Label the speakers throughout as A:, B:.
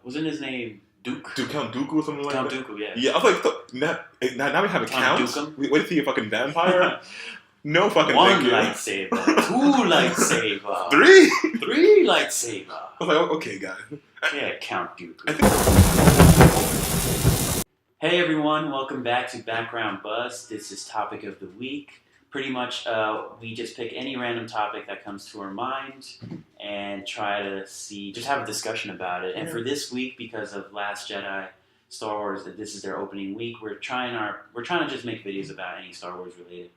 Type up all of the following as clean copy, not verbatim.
A: Wasn't his name Duke?
B: Count Dooku or something like
A: Count
B: that?
A: Dooku, yeah.
B: Yeah, I was like, now we have a Count?
A: Dookum?
B: Wait to see a fucking vampire? No fucking
A: One
B: thank you.
A: lightsaber, two lightsaber,
B: three
A: lightsaber.
B: I was like, okay, guys.
A: Yeah, Count Dooku.
B: I think...
A: Hey everyone, welcome back to Background Buzz. This is topic of the week. Pretty much, we just pick any random topic that comes to our mind and try to just have a discussion about it. And for this week, because of Last Jedi, Star Wars, that this is their opening week, we're trying to just make videos about any Star Wars related.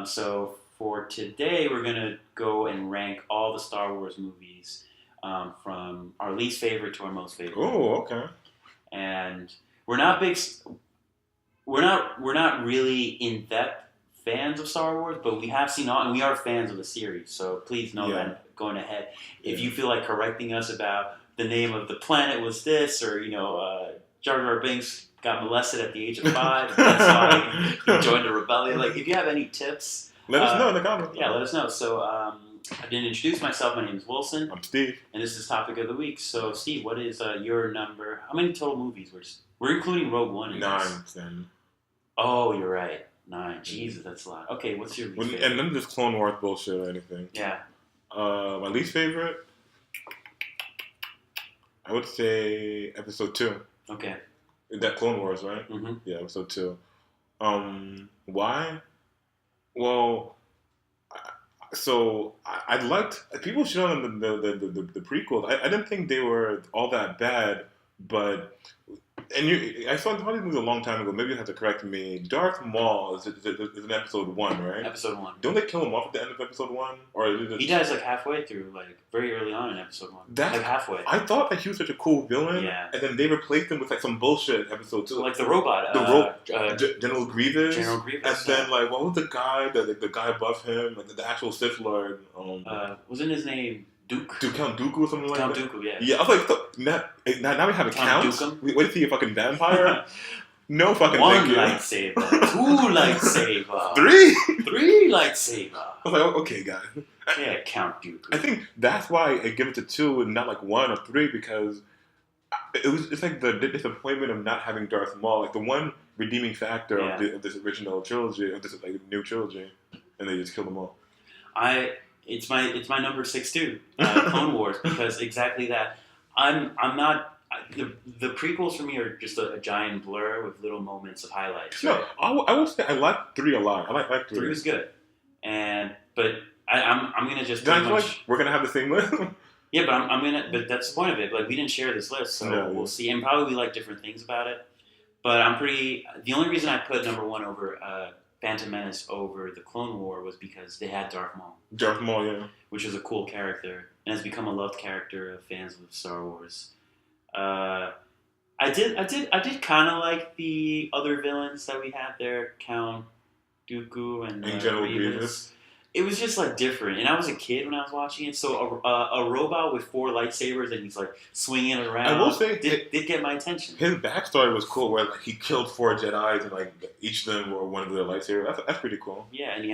A: So for today, we're gonna go and rank all the Star Wars movies from our least favorite to our most favorite.
B: Oh, okay.
A: And we're not really in-depth fans of Star Wars, but we have seen all, and we are fans of the series. So please know that going ahead, if you feel like correcting us about the name of the planet was this, or Jar Jar Binks got molested at the age of 5, that's why he joined the rebellion. Like, if you have any tips,
B: let us know in the comments.
A: Yeah, let us know. So I didn't introduce myself. My name is Wilson.
B: I'm Steve.
A: And this is topic of the week. So Steve, what is your number? How many total movies we're including Rogue One in
B: 9,
A: this?
B: then.
A: Oh, you're right. 9. Jesus, that's a lot. Okay, what's your least favorite?
B: And none of this Clone Wars bullshit or anything.
A: Yeah.
B: My least favorite, I would say Episode 2.
A: Okay.
B: That Clone Wars, right?
A: Mm-hmm.
B: Yeah, Episode 2. Why? Well, I liked, people shit on the prequels. I didn't think they were all that bad, but... I saw these movies a long time ago. Maybe you have to correct me. Darth Maul is in Episode 1, right? Episode 1. Don't they kill him off at the end of Episode 1? Or
A: he dies like halfway through, like very early on in Episode 1. Like halfway.
B: I thought that he was such a cool villain.
A: Yeah.
B: And then they replaced him with like some bullshit in Episode 2.
A: Like the robot.
B: General Grievous.
A: General Grievous.
B: And then like, what was the guy? The guy above him, like the actual Sith Lord.
A: Wasn't his name Duke?
B: Count Dooku or something like that?
A: Count Dooku, yeah.
B: Yeah, I was like, now we have a Count?
A: Dookum?
B: Wait to see a fucking vampire? No fucking
A: One
B: thank you.
A: lightsaber, two lightsaber, three lightsaber.
B: I was like, okay, guys.
A: Yeah, Count Dooku.
B: I think that's why I give it to 2 and not like 1 or 3, because it's like the disappointment of not having Darth Maul, like the one redeeming factor of this original trilogy, of this like new trilogy, and they just killed them all.
A: It's my number 6 too, Clone Wars, because exactly that. I'm not. The prequels for me are just a giant blur with little moments of highlights. Right?
B: No, I will say I like 3 a lot. I like 3.
A: 3 was good, but I'm gonna just.
B: Like we're gonna have the same list.
A: Yeah, but that's the point of it. Like, we didn't share this list, so we'll see, and probably we like different things about it. But the only reason I put number 1 over Phantom Menace over the Clone War was because they had Darth Maul.
B: Darth Maul, yeah.
A: Which is a cool character and has become a loved character of fans of Star Wars. I did kind of like the other villains that we had there, Count Dooku and
B: General Grievous.
A: It was just like different, and I was a kid when I was watching it. So a robot with 4 lightsabers and he's like swinging it around.
B: I will say
A: did get my attention.
B: His backstory was cool, where like he killed 4 Jedi's and like each of them were one of their lightsabers. That's pretty cool.
A: Yeah, and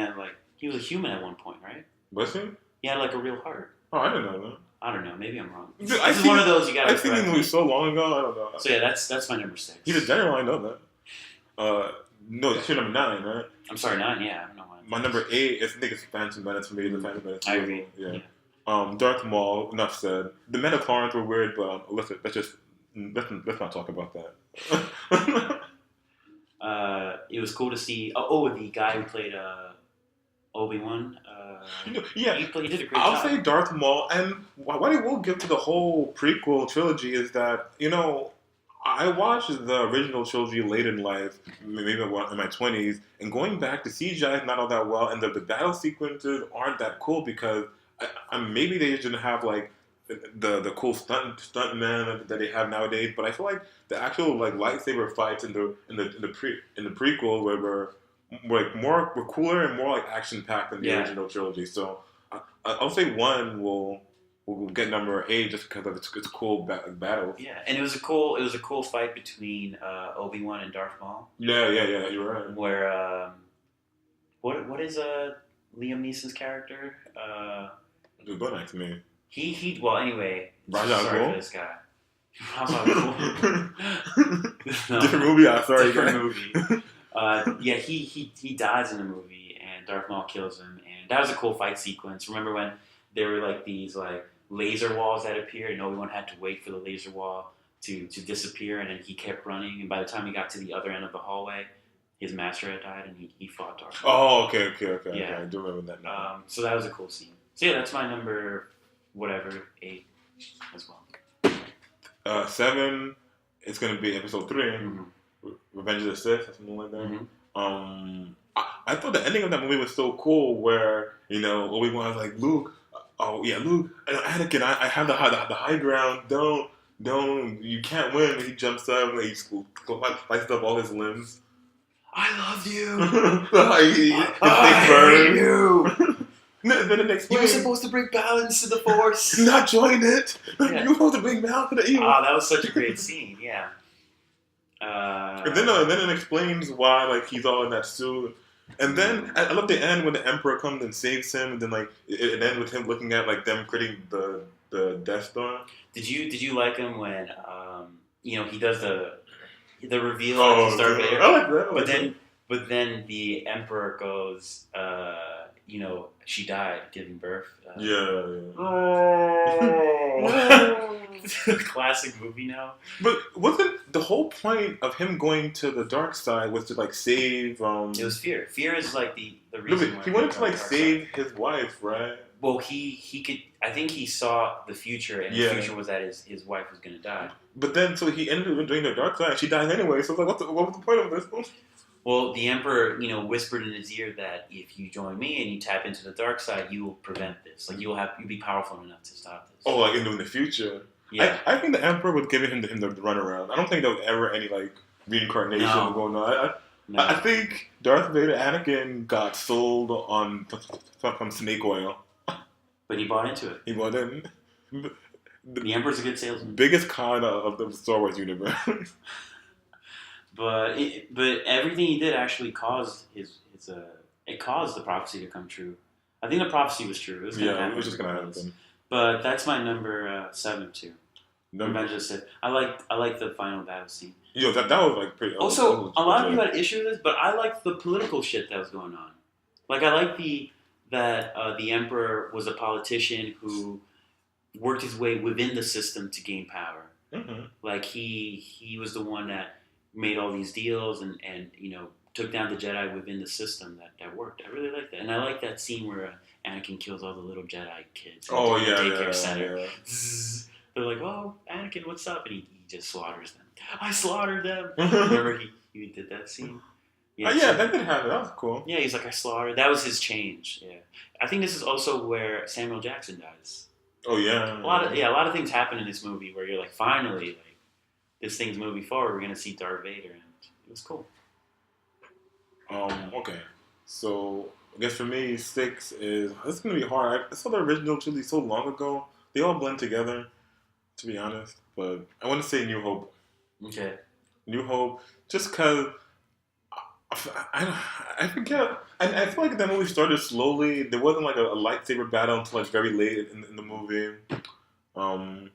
A: he was a human at one point, right?
B: Was he?
A: He had like a real heart.
B: Oh, I didn't know that.
A: I don't know. Maybe I'm wrong.
B: Dude,
A: this is one of those you gotta.
B: I've seen the movie so long ago. I don't know.
A: So yeah, that's my number 6.
B: He's a general. I know that. No, that's your number 9, right?
A: I'm sorry, 9. Yeah, I don't know why.
B: My number 8, I think it's Phantom Menace for me. The Phantom Menace.
A: I agree.
B: Yeah. Darth Maul. Enough said. The Metachlorans were weird, but let's not talk about that.
A: It was cool to see. The guy who played Obi-Wan.
B: Yeah,
A: he did a great job.
B: I'll say Darth Maul, and what I will give to the whole prequel trilogy is that, I watched the original trilogy late in life, maybe in my 20s, and going back, the CGI is not all that well, and the battle sequences aren't that cool because maybe they just didn't have like the cool stuntmen that they have nowadays. But I feel like the actual like lightsaber fights in the prequel were cooler and more like action packed than the original trilogy. So I'll say 1 will get number 8 just because of its cool battle.
A: Yeah, and it was a cool fight between Obi-Wan and Darth Maul.
B: Yeah, you're right.
A: Where what is Liam Neeson's character?
B: It was good to me.
A: Well, anyway,
B: Raja
A: sorry for this guy. How's that cool? No,
B: Different movie. I'm sorry.
A: different movie. Yeah, he dies in the movie, and Darth Maul kills him, and that was a cool fight sequence. Remember when there were like these like laser walls that appeared, and Obi-Wan had to wait for the laser wall to disappear, and then he kept running, and by the time he got to the other end of the hallway, his master had died, and he fought Darth Maul.
B: Oh, okay.
A: Yeah.
B: I do remember that now.
A: So that was a cool scene. So yeah, that's my number, whatever, 8 as well.
B: 7, it's gonna be episode 3,
A: Mm-hmm.
B: Revenge of the Sith, or something like that.
A: Mm-hmm.
B: I thought the ending of that movie was so cool, where Obi-Wan was like, Luke, Luke, Anakin, I have the high ground. Don't, you can't win. And he jumps up and he slices up all his limbs.
A: I love you.
B: I
A: hate you.
B: Then it
A: You
B: explains,
A: were supposed to bring balance to the Force.
B: not join it.
A: Yeah.
B: You were supposed to bring balance to the evil.
A: Oh, that was such a great scene. Yeah.
B: And then it explains why like he's all in that suit. And then I love the end when the Emperor comes and saves him, and then like it ends with him looking at like them creating the Death Star.
A: Did you like him when he does the reveal
B: Oh,
A: to Darth Vader?
B: I like that.
A: But then the Emperor goes, she died giving birth. Classic movie now.
B: But wasn't the whole point of him going to the dark side was to like save?
A: It was fear. Fear is like the
B: No,
A: reason.
B: but he wanted to like save his wife, right?
A: Well, he could. I think he saw the future, and the future was that his wife was going to die.
B: But then, so he ended up doing the dark side. She dies anyway. So like, what was the point of this?
A: Well, the Emperor, whispered in his ear that if you join me and you tap into the dark side, you will prevent this. Like you'll be powerful enough to stop this.
B: Oh, like in the future.
A: Yeah.
B: I think the Emperor was giving him the runaround. I don't think there was ever any like reincarnation going on. I think Darth Vader, Anakin got sold on some snake oil.
A: But he bought into it.
B: He bought in.
A: The Emperor's a good salesman.
B: Biggest con of the Star Wars universe.
A: But everything he did actually caused it caused the prophecy to come true. I think the prophecy was true. It was gonna happen.
B: It was just gonna happen.
A: But that's my number 7 too.
B: Number
A: just said I like the final battle scene.
B: That was like pretty.
A: Also, a lot of people had issue with this, but I liked the political shit that was going on. Like I like that the Emperor was a politician who worked his way within the system to gain power.
B: Mm-hmm.
A: Like he was the one that made all these deals and took down the Jedi within the system that worked. I really like that, and I like that scene where Anakin kills all the little Jedi kids.
B: Oh yeah,
A: daycare center.
B: Yeah.
A: They're like, "Oh, Anakin, what's up?" And he just slaughters them. I slaughtered them. Remember he did that scene.
B: Yeah, that did happen. That was cool.
A: Yeah, he's like, I slaughtered. That was his change. Yeah, I think this is also where Samuel Jackson dies.
B: Oh yeah.
A: A lot of things happen in this movie where you're like, finally, like this thing's moving forward. We're gonna see Darth Vader, and it was cool.
B: Okay. So I guess for me, 6 is it's gonna be hard. I saw the original trilogy so long ago. They all blend together, to be honest. But I want to say New Hope.
A: Okay.
B: New Hope, just because I forget. I feel like that movie started slowly. There wasn't like a lightsaber battle until like very late in the movie. And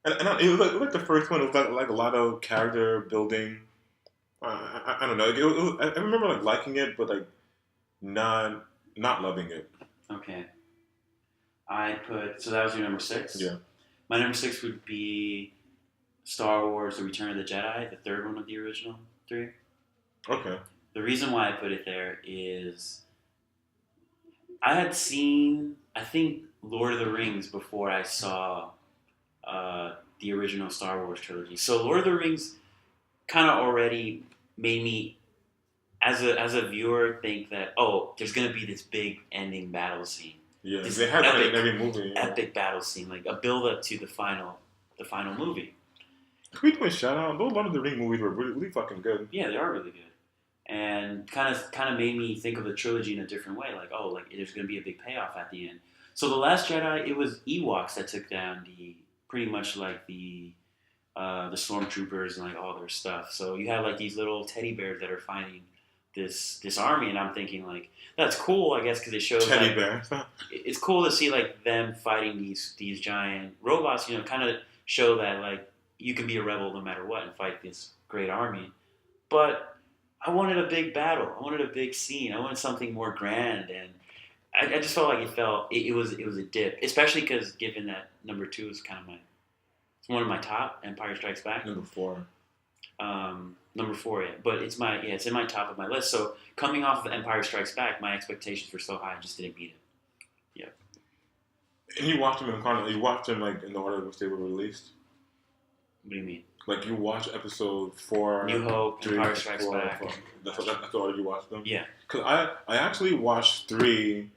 B: it was like the first one. It was like a lot of character building. I don't know. I remember like liking it, but like not loving it.
A: Okay. So that was your number 6?
B: Yeah.
A: My number 6 would be Star Wars: The Return of the Jedi, the third one of the original 3.
B: Okay.
A: The reason why I put it there is I had seen, I think, Lord of the Rings before I saw the original Star Wars trilogy. So Lord of the Rings kind of already made me, as a viewer, think that, there's going to be this big ending battle scene.
B: Yeah,
A: This
B: they have that in every movie. Yeah.
A: Epic battle scene, like a build-up to the final movie.
B: Can we do a shout out? Those Lord of the Ring movies were really fucking good.
A: Yeah, they are really good. And kind of made me think of the trilogy in a different way. Like, there's going to be a big payoff at the end. So the Last Jedi, it was Ewoks that took down pretty much like the stormtroopers and like all their stuff. So you have like these little teddy bears that are fighting this army, and I'm thinking like that's cool, I guess, because it shows
B: teddy bears.
A: It's cool to see like them fighting these giant robots. Kind of show that like you can be a rebel no matter what and fight this great army. But I wanted a big battle. I wanted a big scene. I wanted something more grand, and I just felt like it was a dip, especially because given that number 2 is kind of one of my top. Empire Strikes Back.
B: Number 4.
A: Number 4, yeah. But it's in my top of my list. So coming off of Empire Strikes Back, my expectations were so high, I just didn't meet it. Yeah.
B: And you watched them you watched them like in the order in which they were released.
A: What do you mean?
B: Like you watched episode 4,
A: New Hope,
B: 3,
A: Empire Strikes
B: 4,
A: Back.
B: 4. That's the order you watched them.
A: Yeah.
B: Because I actually watched 3,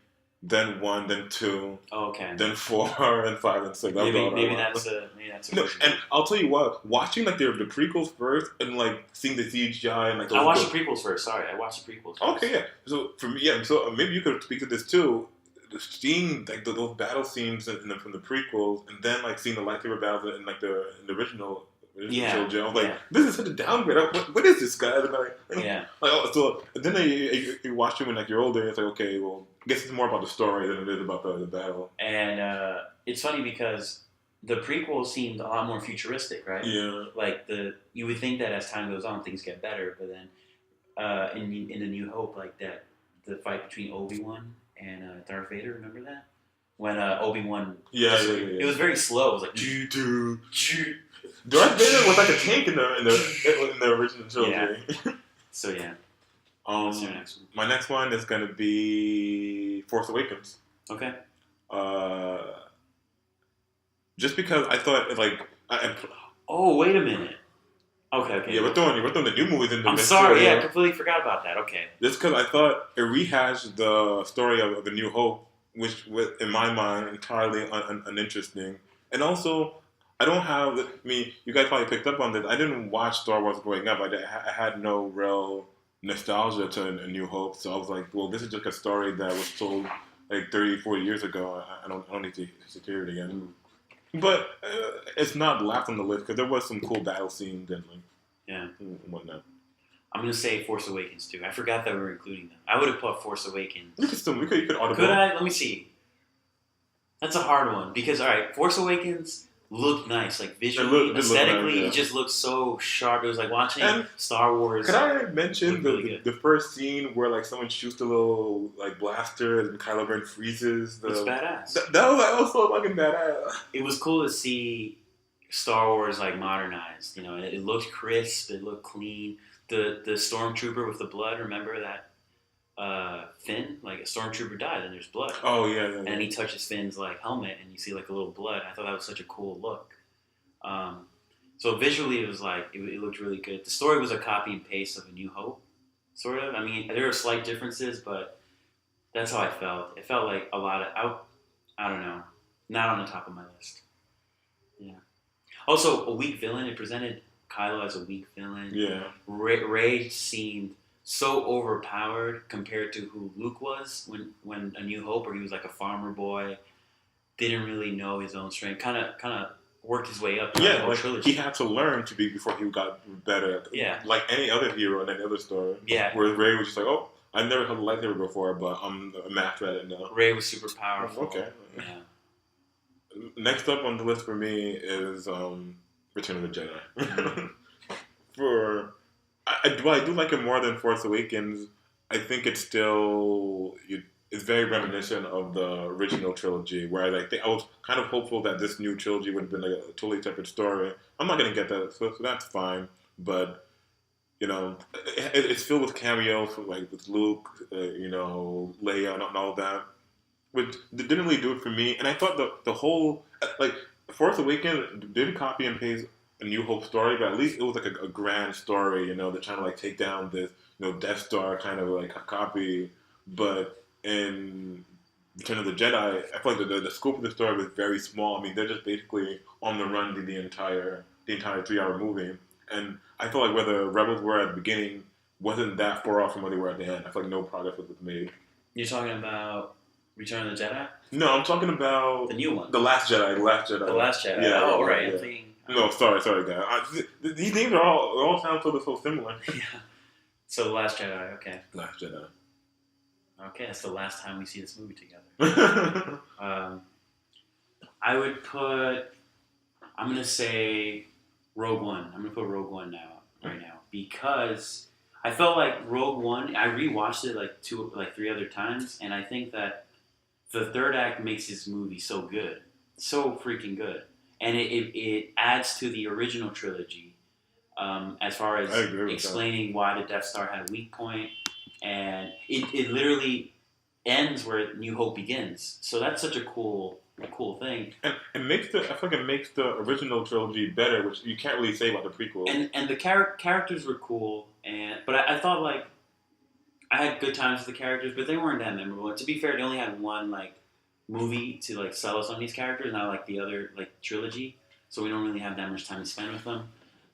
B: then 1, then 2.
A: Oh, okay.
B: Then 4 and 5 and 6.
A: Maybe that's a
B: no. And I'll tell you what, watching like the prequels first and like seeing the CGI and like
A: I watched the prequels first. Sorry, I watched the prequels first.
B: Okay, yeah. So for me, yeah. So maybe you could speak to this too. Seeing like those battle scenes from the prequels, and then like seeing the lightsaber battles in like the original trilogy, I was like, this is such a downgrade. What is this, guys? And like,
A: yeah.
B: Like, oh, so then you watch it when like you're older, and it's like, okay, well, I guess it's more about the story than it is about the battle.
A: And it's funny because the prequels seemed a lot more futuristic, right?
B: Yeah.
A: Like you would think that as time goes on, things get better, but then in the New Hope, like that, the fight between Obi-Wan and Darth Vader, remember that? When Obi-Wan, it was very slow. It was like
B: Darth Vader was like a tank in the original trilogy.
A: Yeah. So yeah.
B: What's your next one? My next one is gonna be Force Awakens.
A: Okay.
B: Just because I thought
A: oh, wait a minute. Okay.
B: Yeah, we're throwing the new movies in the
A: mix. I'm sorry, I completely forgot about that. Okay.
B: Just because I thought it rehashed the story of The New Hope, which was, in my mind, entirely uninteresting. And also, I don't have, you guys probably picked up on this, I didn't watch Star Wars growing up. I had no real nostalgia to A New Hope, so I was like, well, this is just a story that was told like 30, 40 years ago. I don't need to hear it again. But it's not last on the list because there was some cool battle scenes and whatnot.
A: I'm gonna say Force Awakens too. I forgot that we were including them. I would have put Force Awakens.
B: You could audible.
A: Could I? Let me see. That's a hard one because Force Awakens looked nice, like visually, aesthetically, it just looked so sharp. It was like watching Star Wars.
B: Could I mention the first scene where like someone shoots the little like blaster and Kylo Ren freezes?
A: It's badass.
B: That was so fucking badass.
A: It was cool to see Star Wars like modernized. You know, it looked crisp. It looked clean. The stormtrooper with the blood. Remember that? Finn, like a stormtrooper died and there's blood.
B: Oh yeah.
A: And he touches Finn's like helmet and you see like a little blood. I thought that was such a cool look. So visually it was like it looked really good. The story was a copy and paste of A New Hope, sort of. I mean, there are slight differences, but that's how I felt. It felt like a lot of I don't know, not on the top of my list. Yeah. Also, a weak villain. It presented Kylo as a weak villain.
B: Yeah.
A: Rey seemed so overpowered compared to who Luke was when A New Hope, where he was like a farmer boy, didn't really know his own strength, kind of worked his way up.
B: Yeah, like trilogy. He had to learn to be before he got better.
A: Yeah,
B: like any other hero in any other story.
A: Yeah,
B: where Rey was just like, oh, I've never held a lightsaber before, but I'm a master at it now.
A: Rey was super powerful.
B: Okay.
A: Yeah.
B: Next up on the list for me is Return of the Jedi. I do like it more than Force Awakens. I think it's still it's very reminiscent of the original trilogy. Whereas I was kind of hopeful that this new trilogy would have been like a totally separate story. I'm not gonna get that, so that's fine. But it's filled with cameos, like with Luke, Leia, and all that, which didn't really do it for me. And I thought the whole Force Awakens didn't copy and paste A New Hope story, but at least it was like a grand story. They're trying to take down this Death Star kind of like a copy. But in Return of the Jedi, I feel like the scope of the story was very small. I mean, they're just basically on the run the entire 3-hour movie. And I feel like where the Rebels were at the beginning wasn't that far off from where they were at the end. I feel like no progress was made.
A: You're talking about Return of the Jedi?
B: No, I'm talking about
A: the new one.
B: The Last Jedi. The Last Jedi.
A: Yeah. Oh, right.
B: Yeah. No, sorry, guys. These names all sound so similar.
A: Yeah. So The Last Jedi. Okay.
B: Last Jedi.
A: Okay, that's the last time we see this movie together. I I'm gonna say Rogue One. I'm gonna put Rogue One right now, because I felt like Rogue One. I rewatched it like 3 other times, and I think that the third act makes his movie so good, so freaking good, and it adds to the original trilogy, as far as explaining why the Death Star had a weak point, and it literally ends where New Hope begins. So that's such a cool thing.
B: And it makes I feel like it makes the original trilogy better, which you can't really say about the prequel.
A: And the characters were cool, but I thought like I had good times with the characters, but they weren't that memorable. And to be fair, they only had one like movie to like sell us on these characters, not like the other like trilogy. So we don't really have that much time to spend with them.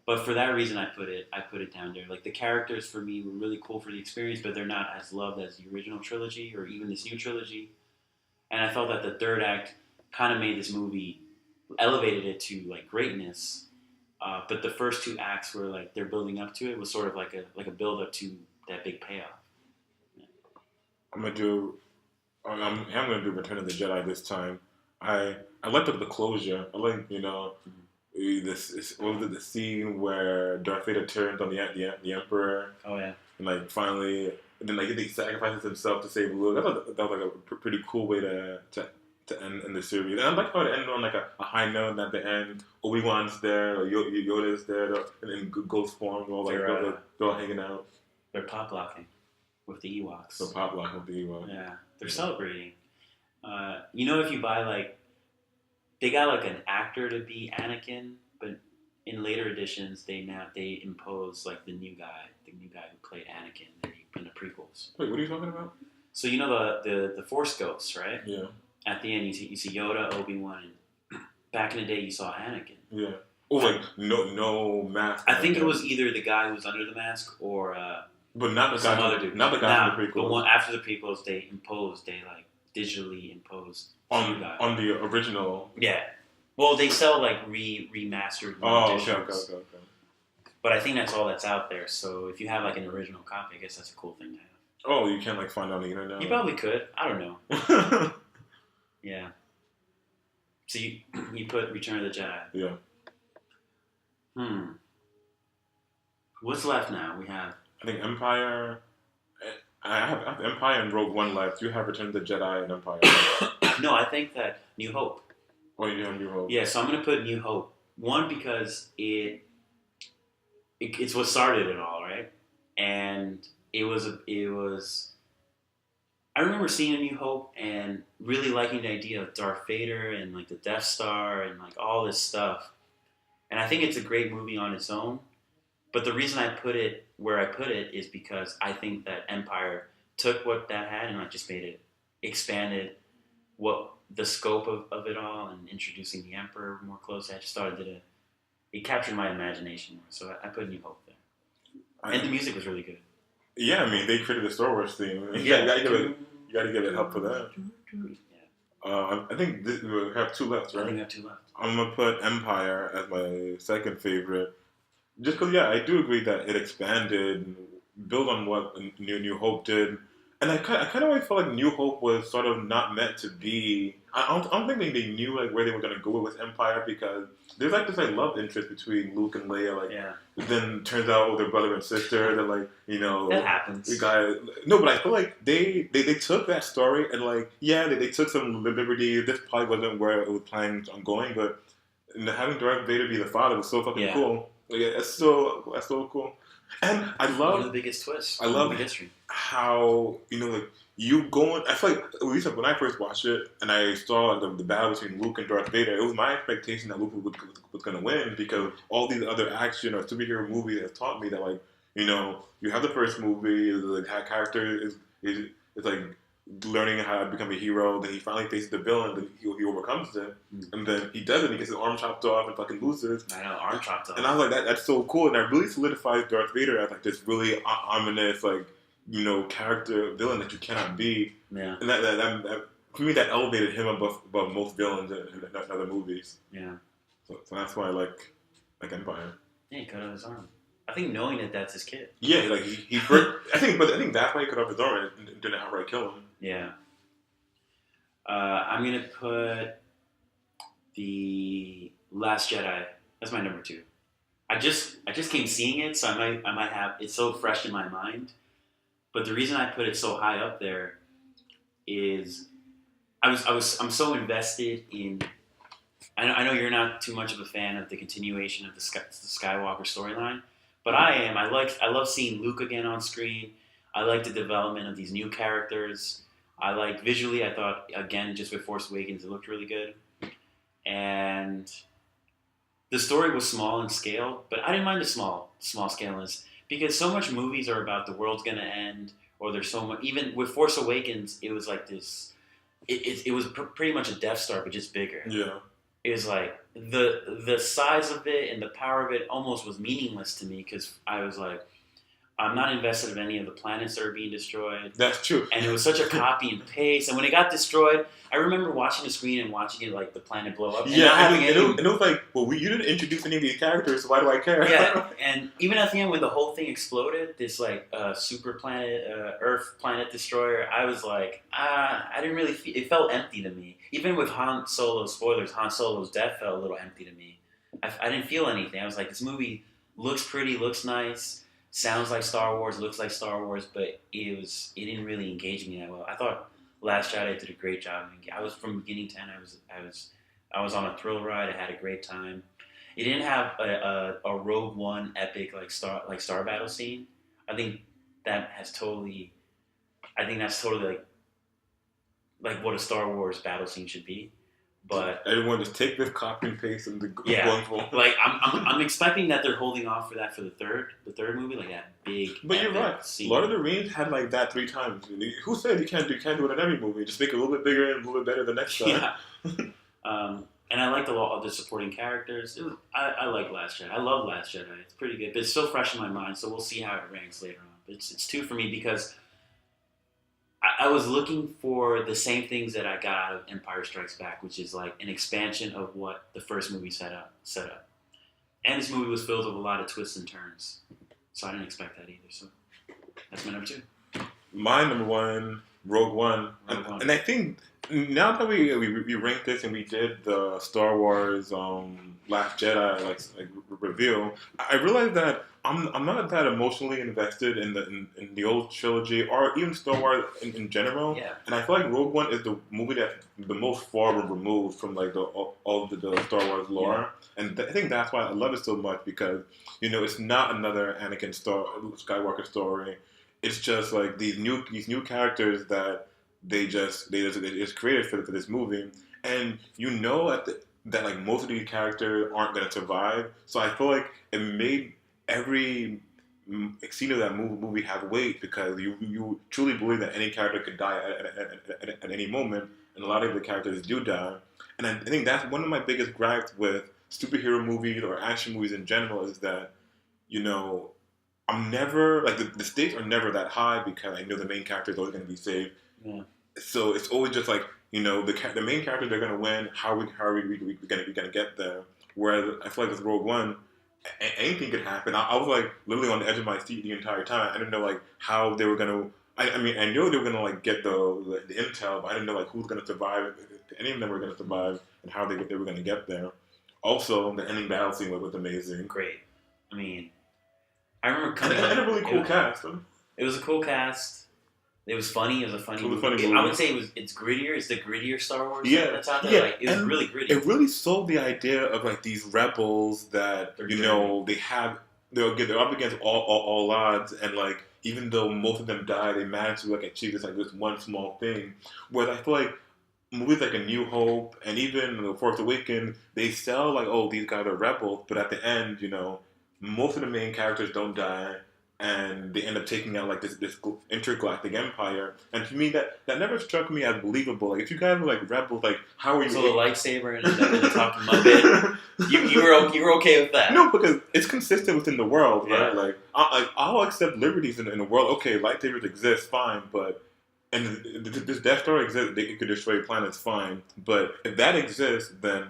A: But for that reason, I put it down there. Like the characters for me were really cool for the experience, but they're not as loved as the original trilogy or even this new trilogy. And I felt that the third act kind of made this movie, elevated it to like greatness. But the first 2 acts were like they're building up to it, was sort of like a build up to that big payoff. Yeah.
B: I'm gonna do Return of the Jedi this time. I liked the closure. I like this what was it, the scene where Darth Vader turns on the Emperor.
A: Oh yeah.
B: And like finally, and then like he sacrifices himself to save Luke. I thought that was like a pretty cool way to end in the series. And I like how it ended on like a high note. At the end, Obi-Wan's there, or Yoda's there, and in ghost form, they're all hanging out.
A: They're pop locking with the Ewoks.
B: So pop locking with the Ewoks.
A: Yeah, they're celebrating. If you buy like, they got like an actor to be Anakin, but in later editions they impose like the new guy who played Anakin in the prequels.
B: Wait, what are you talking about?
A: So you know the Force ghosts, right?
B: Yeah.
A: At the end, you see Yoda, Obi-Wan, and back in the day, you saw Anakin.
B: Yeah. Oh, like no mask.
A: I think it was either the guy who was under the mask or
B: but not the
A: some
B: guy.
A: other dude.
B: Not the guy from the prequels.
A: The one after the prequels, they like digitally imposed
B: on the original.
A: Yeah. Well, they sell like remastered editions.
B: Okay.
A: But I think that's all that's out there. So if you have like an original copy, I guess that's a cool thing to have.
B: Oh, you can't like find on the internet.
A: You probably could. I don't know. Yeah. So you put Return of the Jedi.
B: Yeah.
A: What's left now? We have.
B: I think Empire. I have Empire and Rogue One left. You have Return of the Jedi and Empire.
A: No, I think that New Hope.
B: Oh, you have New Hope.
A: Yeah, so I'm gonna put New Hope. One, because it's what started it all, right? And it was. I remember seeing A New Hope and really liking the idea of Darth Vader and like the Death Star and like all this stuff. And I think it's a great movie on its own. But the reason I put it where I put it is because I think that Empire took what that had and like just made it, expanded what the scope of it all, and introducing the Emperor more closely. I just thought it captured my imagination more. So I put New Hope there. And the music was really good.
B: Yeah, I mean, they created the Star Wars theme. You gotta give it help for that. Yeah. I think we have 2 left, right?
A: I think we have 2 left.
B: I'm gonna put Empire as my second favorite, just because I do agree that it expanded, built on what New Hope did, and I kind of always felt like New Hope was sort of not meant to be. I don't think they knew like where they were gonna go with Empire, because there's like this like love interest between Luke and Leia, like then turns out they're brother and sister. They're like
A: that happens.
B: No, but I feel like they took that story and like they took some liberty. This probably wasn't where it was planning on going, but having Darth Vader be the father was so fucking cool. Like, that's so cool. And I love
A: one of the biggest twists.
B: I love
A: in history.
B: How like you going. I feel like at least when I first watched it and I saw the battle between Luke and Darth Vader, it was my expectation that Luke was going to win, because all these other action or superhero movies have taught me that like you have the first movie, the character is like learning how to become a hero, then he finally faces the villain, then he overcomes it, and then he does it, he gets his arm chopped off and fucking loses.
A: I know, arm chopped off.
B: And I was like, that's so cool, and that really solidifies Darth Vader as like this really ominous, like, character villain that you cannot be.
A: Yeah.
B: And that for me, that elevated him above most villains in other movies.
A: Yeah.
B: So that's why I like Empire.
A: Yeah, he cut off his arm. I think knowing that that's his kid.
B: Yeah, like he I think that's why he cut off his arm and didn't outright kill him.
A: Yeah. I'm gonna put the Last Jedi. That's my number 2. I just came seeing it, so I might have it's so fresh in my mind. But the reason I put it so high up there is I'm so invested in. I know you're not too much of a fan of the continuation of the Skywalker storyline, but I am. I love seeing Luke again on screen. I like the development of these new characters. I like visually. I thought again just with Force Awakens it looked really good, and the story was small in scale, but I didn't mind the small scaleness because so much movies are about the world's gonna end, or there's so much. Even with Force Awakens, it was like this. It was pretty much a Death Star, but just bigger.
B: Yeah.
A: It was like the size of it and the power of it almost was meaningless to me because I was like, I'm not invested in any of the planets that are being destroyed.
B: That's true.
A: And it was such a copy and paste. And when it got destroyed, I remember watching the screen and watching it like the planet blow up. And
B: Yeah,
A: not having
B: and it was like, well, you didn't introduce any of these characters, so why do I care?
A: Yeah, and even at the end when the whole thing exploded, this like super planet, Earth planet destroyer, I was like, I didn't really feel, it felt empty to me. Even with Han Solo, spoilers, Han Solo's death felt a little empty to me. I didn't feel anything. I was like, this movie looks pretty, looks nice. Sounds like Star Wars, looks like Star Wars, but it didn't really engage me that well. I thought Last Jedi did a great job. I was from beginning to end. I was on a thrill ride. I had a great time. It didn't have a Rogue One epic like star battle scene. I think that's totally like what a Star Wars battle scene should be. But
B: everyone just take this copy and paste and
A: yeah, like I'm expecting that they're holding off for that for the third movie, like that big.
B: But you're right.
A: Scene.
B: Lord of the Rings had like that 3 times. Who said you can't do it in every movie? Just make it a little bit bigger and a little bit better the next time.
A: Yeah. And I liked a lot of the supporting characters. I like Last Jedi. I love Last Jedi. It's pretty good, but it's still fresh in my mind. So we'll see how it ranks later on. But it's 2 for me because I was looking for the same things that I got out of Empire Strikes Back, which is like an expansion of what the first movie set up. And this movie was filled with a lot of twists and turns. So I didn't expect that either. So that's my number 2.
B: My number 1, Rogue One. And I think now that we ranked this and we did the Star Wars Last Jedi like reveal, I realized that I'm not that emotionally invested in the old trilogy or even Star Wars in general.
A: Yeah.
B: And I feel like Rogue One is the movie that's the most far removed from like all of the Star Wars lore. Yeah. And I think that's why I love it so much because it's not another Anakin Skywalker story. It's just like these new characters that they just created for this movie, and that like most of these characters aren't going to survive. So I feel like it made every scene of that movie have weight because you truly believe that any character could die at any moment, and a lot of the characters do die. And I think that's one of my biggest gripes with superhero movies or action movies in general is that I'm never like the stakes are never that high because I know the main character is always going to be saved.
A: Yeah.
B: So it's always just like the main characters are going to win. How are we going to get there? Whereas I feel like with Rogue One, anything could happen. I was like literally on the edge of my seat the entire time. I didn't know like how they were going to. I mean, I knew they were going to like get the intel, but I didn't know like who's going to survive, if any of them were going to survive, and how they were going to get there. Also, the ending battle scene was amazing.
A: Great. I mean, I remember coming
B: and a really cool cast.
A: It was a cool cast. It was funny. It was a funny movie. I would say it's grittier. It's the grittier Star Wars that's out there. Yeah. Like, it was really gritty.
B: It really sold the idea of like these rebels that they're up against all odds, and like even though most of them die, they manage to like achieve this one small thing. Whereas I feel like movies like A New Hope and even The Force Awakens, they sell like, oh, these guys are rebels, but at the end, most of the main characters don't die, and they end up taking out like this intergalactic empire. And to me, that never struck me as believable. Like, if you guys were like rebels, like how are you?
A: So the lightsaber and the talking Muppet, you were okay with that?
B: No, because it's consistent within the world, right? Yeah. Like I'll accept liberties in the world. Okay, lightsabers exist, fine, but. And this Death Star exists, it could destroy planets, fine. But if that exists, then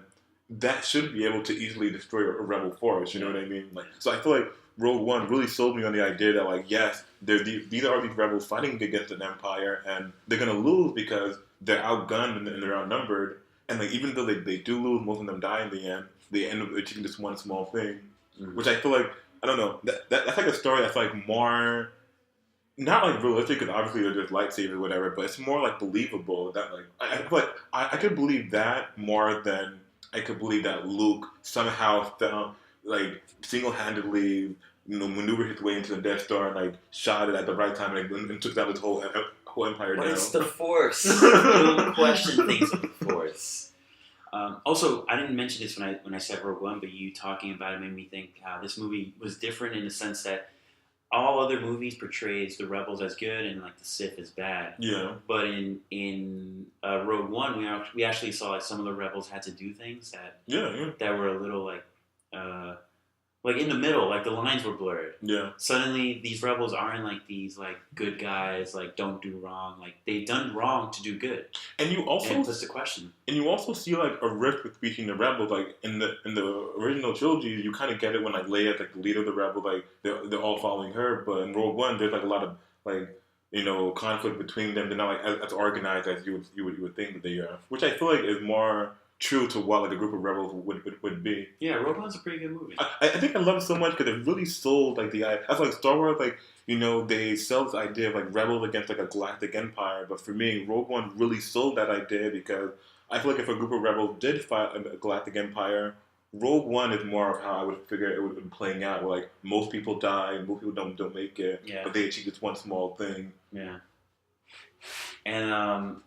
B: that should be able to easily destroy a rebel force. You know what I mean? Like, so I feel like Rogue One really sold me on the idea that, like, yes, these are these rebels fighting against an empire, and they're gonna lose because they're outgunned and they're outnumbered. And like, even though they do lose, most of them die in the end. they end up achieving this one small thing,
A: Mm.
B: which I feel like I don't know. That's like a story that's like more not like realistic because obviously they're just lightsabers or whatever, but it's more like believable. That like I feel like I could believe that more than I could believe that Luke somehow found like single handedly maneuvered his way into the Death Star and like shot it at the right time and took down this whole empire
A: But
B: down.
A: it's the Force. You don't question things with the Force. Also, I didn't mention this when I said Rogue One, but you talking about it made me think how this movie was different in the sense that all other movies portrays the rebels as good and like the Sith as bad.
B: Yeah.
A: But in Rogue One, we actually saw like some of the rebels had to do things that that were a little like in the middle, like the lines were blurred.
B: Yeah.
A: Suddenly, these rebels aren't like these like good guys, like don't do wrong. Like they've done wrong to do good.
B: And you also
A: and it puts the question.
B: And you also see like a rift between the rebels. Like in the original trilogy, you kind of get it when like Leia's like the leader of the rebels. Like they're all following her. But in Rogue One, there's like a lot of like conflict between them. They're not like as organized as you would think that they are. Which I feel like is more true to what like a group of rebels would be.
A: Yeah, Rogue One's a pretty good movie.
B: I think I love it so much because it really sold like the that's like Star Wars like they sell this idea of like rebels against like a galactic empire, but for me Rogue One really sold that idea because I feel like if a group of rebels did fight a galactic empire, Rogue One is more of how I would figure it would have been playing out, where like most people die, most people don't make it, but they achieve this one small thing.
A: Yeah, and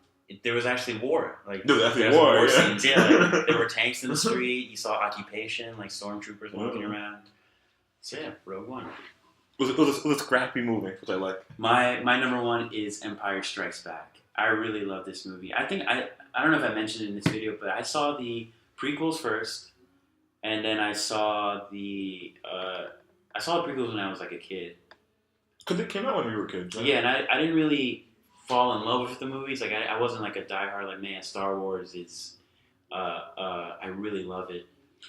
A: there was actually war. Like
B: there was actually
A: war
B: yeah.
A: scenes. Yeah, like, there were tanks in the street. You saw occupation, like stormtroopers walking around. So yeah, Rogue One.
B: It was a scrappy movie, which I like.
A: My number one is Empire Strikes Back. I really love this movie. I think I don't know if I mentioned it in this video, but I saw the prequels first, and then I saw the prequels when I was like a kid.
B: Because it came out when we were kids, right?
A: Yeah, and I didn't really fall in love with the movies. Like I wasn't like a diehard like, man, Star Wars is I really love it.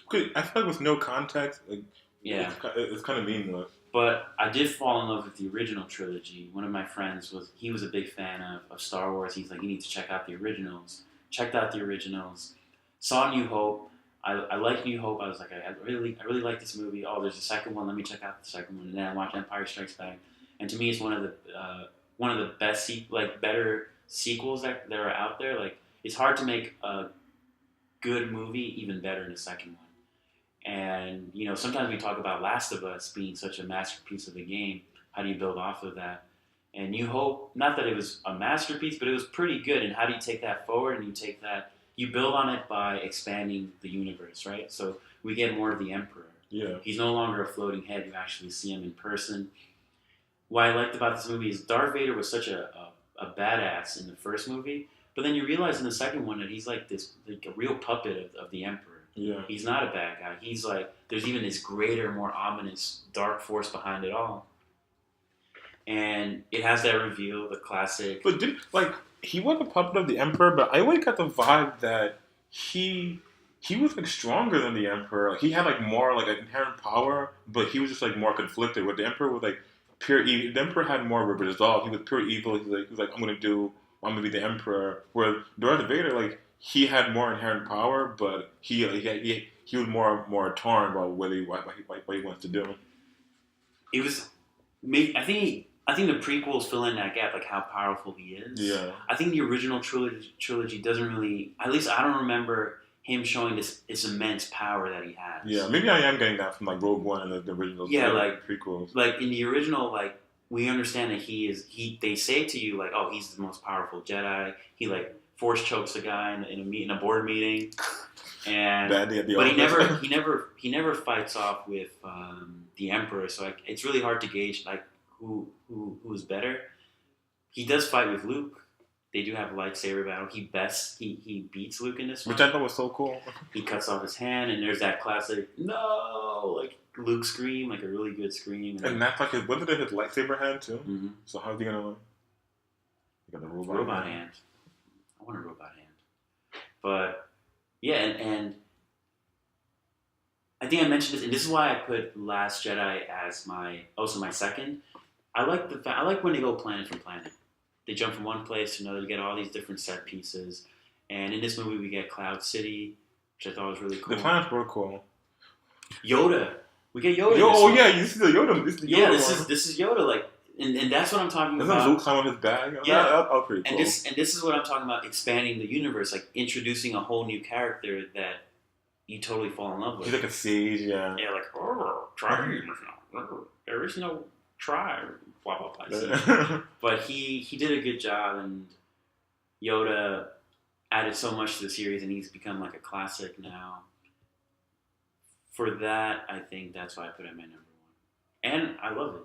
B: Okay, I feel like with no context, like,
A: yeah,
B: it's kind of meaningless.
A: But I did fall in love with the original trilogy. One of my friends was a big fan of Star Wars. He's like, you need to check out the originals. Checked out the originals. Saw New Hope. I like New Hope. I was like, I really like this movie. Oh, there's a second one. Let me check out the second one. And then I watched Empire Strikes Back. And to me, it's one of the best better sequels that are out there. Like it's hard to make a good movie even better than the second one. And, sometimes we talk about Last of Us being such a masterpiece of a game. How do you build off of that? And New Hope, not that it was a masterpiece, but it was pretty good. And how do you take that forward? And you build on it by expanding the universe, right? So we get more of the Emperor.
B: Yeah.
A: He's no longer a floating head. You actually see him in person. What I liked about this movie is Darth Vader was such a badass in the first movie. But then you realize in the second one that he's like a real puppet of the Emperor.
B: Yeah.
A: He's not a bad guy. He's like, there's even this greater, more ominous, dark force behind it all. And it has that reveal, the classic.
B: But he was a puppet of the Emperor, but I always got the vibe that he was like stronger than the Emperor. Like, he had like more like an inherent power, but he was just like more conflicted. Where the Emperor was like pure evil. The Emperor had more of a resolve. He was pure evil. He was like, I'm gonna be the Emperor. Where Darth Vader, like, he had more inherent power, but he was more torn about what he wants to do.
A: It was, I think the prequels fill in that gap, like how powerful he is.
B: Yeah. I
A: think the original trilogy doesn't really, at least I don't remember him showing this immense power that he has.
B: Yeah, maybe I am getting that from like Rogue One and the original prequels.
A: Like in the original, like we understand that they say to you like, oh, he's the most powerful Jedi. He like force chokes a guy in a board meeting, and but he never fights off with the Emperor. So like, it's really hard to gauge like who's better. He does fight with Luke. They do have a lightsaber battle. He beats Luke in this one,
B: which I thought was so cool.
A: He cuts off his hand, and there's that classic no, like Luke scream, like a really good scream.
B: And that's like wasn't it his lightsaber hand too?
A: Mm-hmm.
B: So how's he gonna? He got the
A: robot hand. I want a robot hand. But yeah, and I think I mentioned this, and this is why I put Last Jedi as my second. I like when they go planet from planet. They jump from one place to another. You get all these different set pieces, and in this movie we get Cloud City, which I thought was really cool.
B: The planets were cool.
A: Yoda. We get Yoda.
B: This is the Yoda. This
A: is Yoda. Like, and that's what I'm talking about.
B: Doesn't Luke climb on his bag?
A: Yeah,
B: that was pretty cool.
A: And this is what I'm talking about. Expanding the universe, like introducing a whole new character that you totally fall in love with.
B: He's like a sage, yeah.
A: Yeah, like try. There is no try. Blah blah blah. But he did a good job, and Yoda added so much to the series, and he's become like a classic now. For that, I think that's why I put him at number 1. And I love it.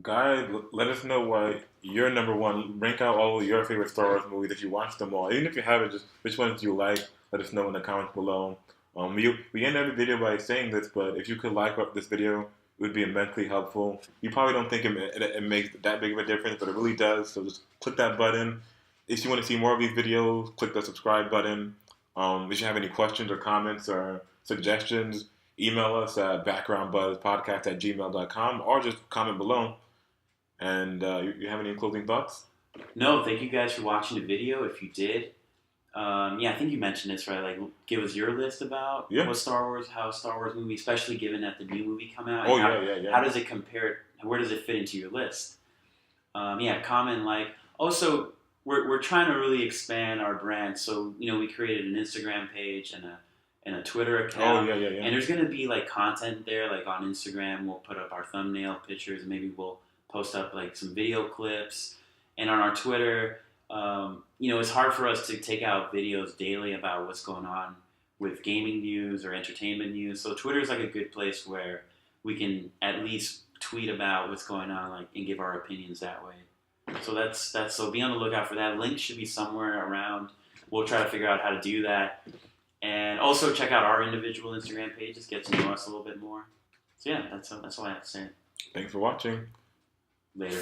B: Guys, let us know why you're number 1. Rank out all of your favorite Star Wars movies if you watched them all. Even if you haven't, just which ones do you like? Let us know in the comments below. We end every video by saying this, but if you could like this video, it would be immensely helpful. You probably don't think it makes that big of a difference, but it really does. So just click that button. If you want to see more of these videos, click the subscribe button. If you have any questions or comments or suggestions, email us at backgroundbuzzpodcast@gmail.com or just comment below. And you have any closing thoughts?
A: No, thank you guys for watching the video. If you did, I think you mentioned this, right? Like, give us your list about how Star Wars movie, especially given that the new movie come out. How does it compare? Where does it fit into your list? Comment, like. Also, we're trying to really expand our brand, so we created an Instagram page and a Twitter account. And there's gonna be like content there, like on Instagram, we'll put up our thumbnail pictures, and maybe we'll post up like some video clips. And on our Twitter, it's hard for us to take out videos daily about what's going on with gaming news or entertainment news. So Twitter is like a good place where we can at least tweet about what's going on, like, and give our opinions that way. So so be on the lookout for that. Link should be somewhere around. We'll try to figure out how to do that. And also check out our individual Instagram pages, get to know us a little bit more. So yeah, that's all I have to say.
B: Thanks for watching.
A: Later.